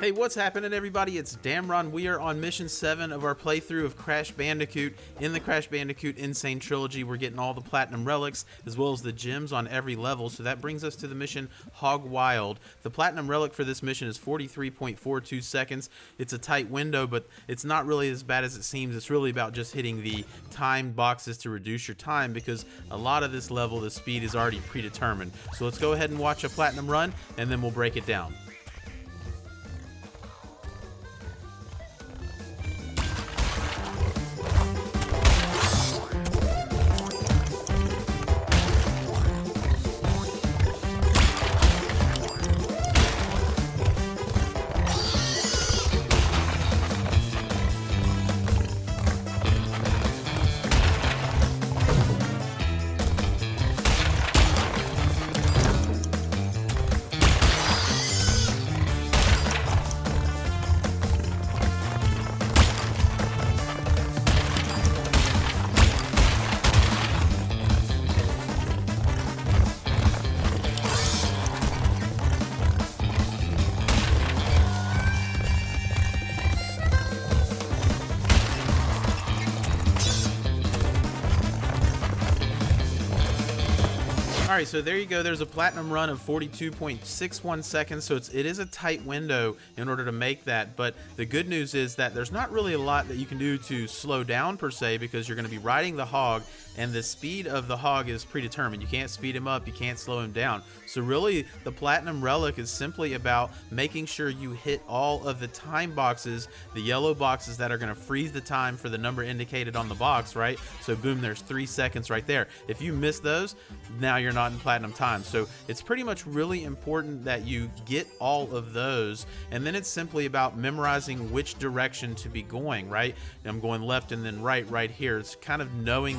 Hey, what's happening, everybody? It's Damron. We are on mission 7 of our playthrough of Crash Bandicoot in the Crash Bandicoot N'Sane Trilogy. We're getting all the platinum relics as well as the gems on every level, so that brings us to the mission Hog Wild. The platinum relic for this mission is 43.42 seconds. It's a tight window, but it's not really as bad as it seems. It's really about just hitting the timed boxes to reduce your time, because a lot of this level, the speed is already predetermined. So let's go ahead and watch a platinum run, and then we'll break it down. Alright, so there you go. There's a platinum run of 42.61 seconds, so it is a tight window in order to make that, but the good news is that there's not really a lot that you can do to slow down per se, because you're going to be riding the hog, and the speed of the hog is predetermined. You can't speed him up, you can't slow him down. So really, the platinum relic is simply about making sure you hit all of the time boxes, the yellow boxes that are going to freeze the time for the number indicated on the box, right? So boom, there's 3 seconds right there. If you miss those, now you're not in platinum time. So it's pretty much really important that you get all of those, and then it's simply about memorizing which direction to be going, right? I'm going left and then right here. It's kind of knowing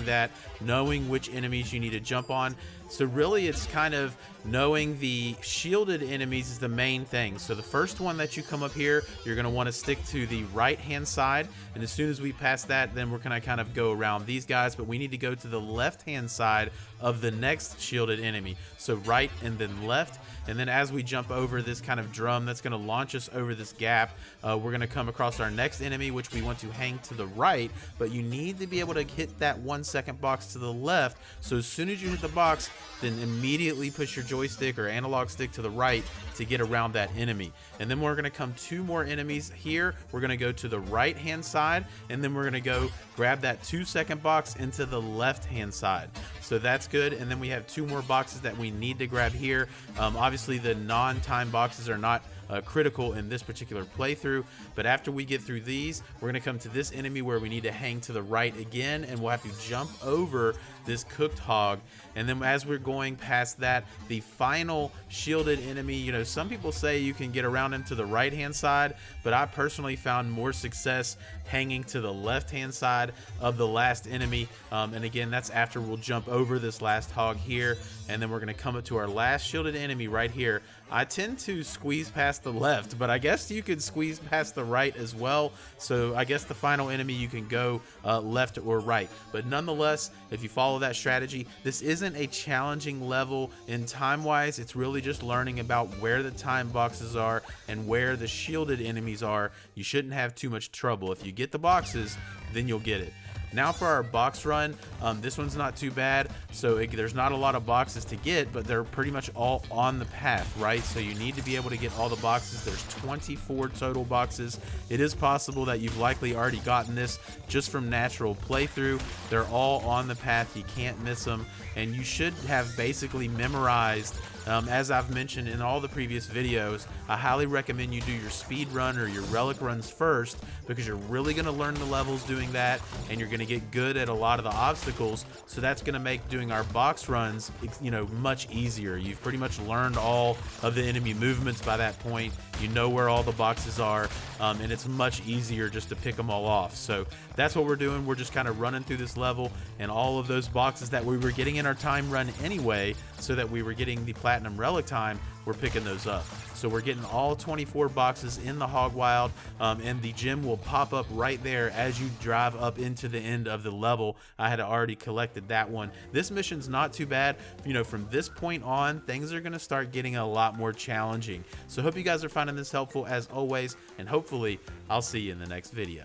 which enemies you need to jump on. So really, it's kind of knowing the shielded enemies is the main thing. So the first one that you come up here, you're going to want to stick to the right hand side, and as soon as we pass that, then we're going to kind of go around these guys, but we need to go to the left hand side of the next shielded enemy. So right and then left, and then as we jump over this kind of drum that's going to launch us over this gap, we're going to come across our next enemy, which we want to hang to the right, but you need to be able to hit that 1 second box to the left. So as soon as you hit the box, then immediately push your joystick or analog stick to the right to get around that enemy. And then we're going to come 2 more enemies here. We're going to go to the right hand side, and then we're going to go grab that 2 second box into the left hand side. So that's good. And then we have 2 more boxes that we need to grab here. Obviously the non-time boxes are not critical in this particular playthrough, but after we get through these, we're going to come to this enemy where we need to hang to the right again, and we'll have to jump over this cooked hog. And then as we're going past that, the final shielded enemy, you know, some people say you can get around into the right hand side, but I personally found more success hanging to the left hand side of the last enemy. And again, that's after we'll jump over this last hog here, and then we're going to come up to our last shielded enemy right here. I tend to squeeze past the left, but I guess you could squeeze past the right as well. So I guess the final enemy, you can go left or right. But nonetheless, if you follow that strategy, this isn't a challenging level in time-wise. It's really just learning about where the time boxes are and where the shielded enemies are. You shouldn't have too much trouble. If you get the boxes, then you'll get it. Now for our box run, this one's not too bad. So there's not a lot of boxes to get, but they're pretty much all on the path, right? So you need to be able to get all the boxes. There's 24 total boxes. It is possible that you've likely already gotten this just from natural playthrough. They're all on the path. You can't miss them. And you should have basically memorized, as I've mentioned in all the previous videos, I highly recommend you do your speed run or your relic runs first, because you're really going to learn the levels doing that, and you're going to get good at a lot of the obstacles. So that's going to make doing our box runs, you know, much easier. You've pretty much learned all of the enemy movements by that point. You know where all the boxes are, and it's much easier just to pick them all off. So that's what we're doing. We're just kind of running through this level, and all of those boxes that we were getting in our time run anyway, so that we were getting the platinum relic time, we're picking those up. So we're getting all 24 boxes in the Hog Wild, and the gem will pop up right there as you drive up into the end of the level. I had already collected that one. This mission's not too bad. You know, from this point on, things are going to start getting a lot more challenging. So hope you guys are finding this helpful as always, and hopefully I'll see you in the next video.